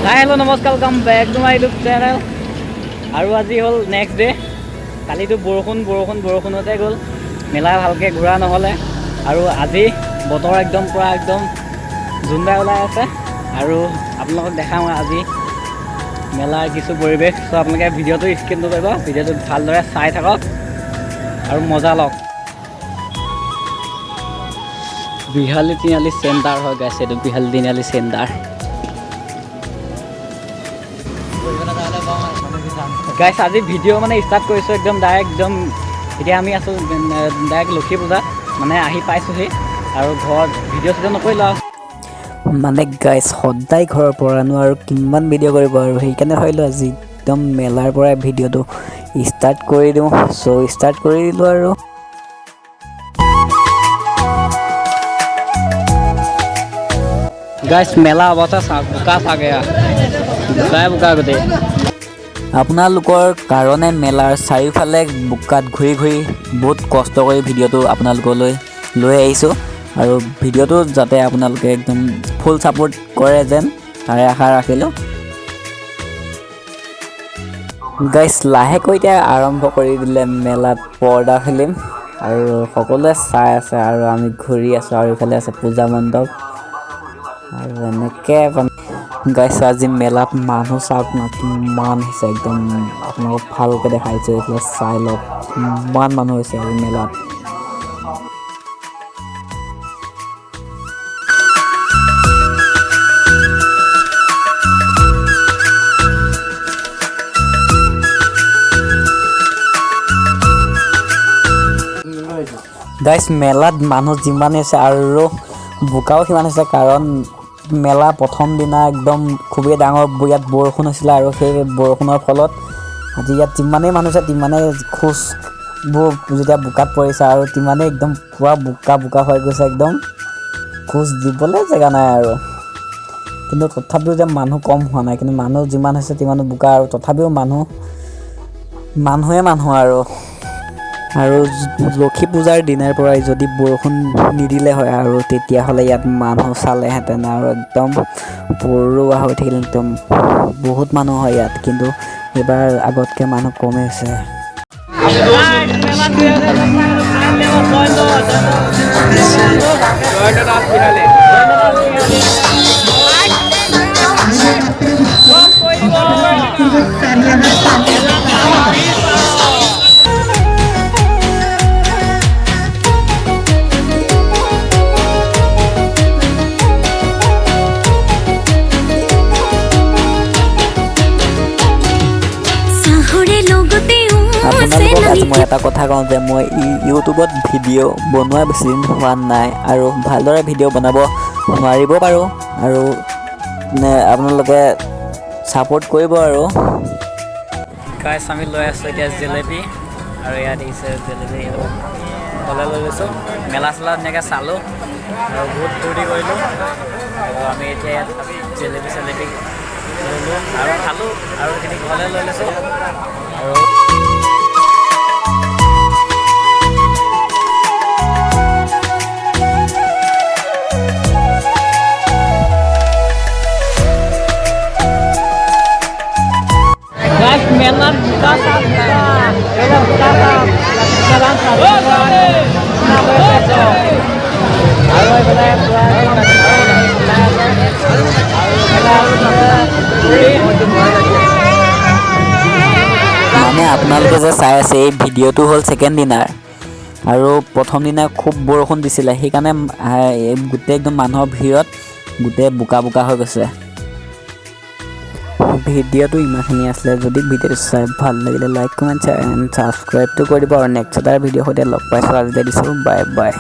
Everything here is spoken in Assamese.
হাই হেল্ল' নমস্কাৰ welcome back to my YouTube channel. আৰু আজি হ'ল নেক্সট ডে। কালিতো বৰষুণতে গ'ল, মেলা ভালকৈ ঘূৰা নহ'লে। আৰু আজি বতৰ একদম পূৰা একদম জোনবাই ওলাই আছে। আৰু আপোনালোকক দেখাওঁ আজি মেলাৰ কিছু পৰিৱেশ। চ' আপোনালোকে ভিডিঅ'টো স্কিপ নকৰিব, ভিডিঅ'টো ভালদৰে চাই থাকক আৰু মজা লওক। বিহালী তিনিআলি চেণ্টাৰ হৈ গৈছে, এইটো বিহালী তিনিআলি চেণ্টাৰ। গাইছ আজি ভিডিঅ' মানে ষ্টাৰ্ট কৰিছোঁ একদম ডাইৰেক্ট একদম। এতিয়া আমি আছোঁ ডাইৰেক্ট লক্ষী পূজা, মানে আহি পাইছোঁহি আৰু ঘৰত ভিডিঅ' চিডিঅ' নকৰিলোঁ আৰু। মানে গাইছ সদায় ঘৰৰ পৰানো আৰু কিমান ভিডিঅ' কৰিব, আৰু সেইকাৰণে ভাবিলোঁ আজি একদম মেলাৰ পৰাই ভিডিঅ'টো ষ্টাৰ্ট কৰি দিওঁ। চ' ষ্টাৰ্ট কৰি দিলোঁ আৰু। গাইছ মেলা অৱস্থা বোকা চাগে, বোকা গোটেই। আপোনালোকৰ কাৰণে মেলাৰ চাৰিওফালে বোকাত ঘূৰি ঘূৰি বহুত কষ্ট কৰি ভিডিঅ'টো আপোনালোকলৈ লৈ আহিছোঁ। আৰু ভিডিঅ'টো যাতে আপোনালোকে একদম ফুল ছাপোৰ্ট কৰে যেন তাৰে আশা ৰাখিলোঁ। গাইছ লাহেকৈ এতিয়া আৰম্ভ কৰি দিলে মেলাত পৰ্দা ফিল্ম, আৰু সকলোৱে চাই আছে আৰু আমি ঘূৰি আছোঁ। আৰু ইফালে আছে পূজা মণ্ডপ আৰু এনেকৈ গাইছ আজি মেলাত মানুহ চাওক না কিমান হৈছে, একদম আপোনালোকক ভালকৈ দেখাইছোঁ। এইফালে চাই লওক কিমান মানুহ হৈছে আজি মেলাত। গাইছ মেলাত মানুহ যিমান হৈছে আৰু বোকাও সিমান হৈছে, কাৰণ মেলা প্ৰথম দিনা একদম খুবেই ডাঙৰ ইয়াত বৰষুণ হৈছিলে। আৰু সেই বৰষুণৰ ফলত আজি ইয়াত যিমানেই মানুহ আছে তিমানেই খোজবোৰ যেতিয়া বোকাত পৰিছে আৰু তিমানেই একদম পূৰা বোকা হৈ গৈছে, একদম খোজ দিবলৈ জেগা নাই আৰু। কিন্তু তথাপিও যে মানুহ কম হোৱা নাই, কিন্তু মানুহ যিমান হৈছে তিমানো বোকা, আৰু তথাপিও মানুহে আৰু লক্ষী পূজাৰ দিনাৰ পৰাই যদি বৰষুণ নিদিলে হয় আৰু তেতিয়াহ'লে ইয়াত মানুহ চালেহেঁতেন আৰু একদম পৰুৱা হৈ থাকিল। একদম বহুত মানুহ হয় ইয়াত, কিন্তু এইবাৰ আগতকৈ মানুহ কমেই হৈছে। আপোনালোকক আজি মই এটা কথা কওঁ যে মই ইউটিউবত ভিডিঅ' বনোৱা বেছি দিন হোৱা নাই, আৰু ভালদৰে ভিডিঅ' বনাব নোৱাৰিব পাৰোঁ, আৰু আপোনালোকে ছাপোৰ্ট কৰিব আৰু। গাইছ আমি লৈ আছোঁ এতিয়া জেলেপি, আৰু ইয়াত দিছে জেলেপি ঘৰলৈ লৈ গৈছোঁ। মেলা চেলা ধুনীয়াকৈ চালোঁ আৰু বহুত ফূৰ্তি কৰিলোঁ। আৰু আমি এতিয়া ইয়াত জেলেপি চেলেপি ল'লোঁ আৰু খালোঁ, আৰু সেইখিনি ঘৰলৈ লৈ লৈছোঁ। আৰু মেলাত বোকা চাপ মানে আপোনালোকে যে চাই আছে এই ভিডিঅ'টো হ'ল ছেকেণ্ড দিনাৰ, আৰু প্ৰথম দিনা খুব বৰষুণ দিছিলে, সেইকাৰণে গোটেই একদম মানুহৰ ভিৰত গোটেই বোকা হৈ গৈছে। ভিডিঅ'টো ইমানখিনি আছিলে। যদি ভিডিঅ'টো চাই ভাল লাগিলে লাইক কমেণ্ট শ্বেয়াৰ এণ্ড ছাবস্ক্ৰাইবটো কৰি দিব, আৰু নেক্সট এটা ভিডিঅ'ৰ সৈতে লগ পাইছোঁ। আজিলৈ দিছোঁ বাই বাই।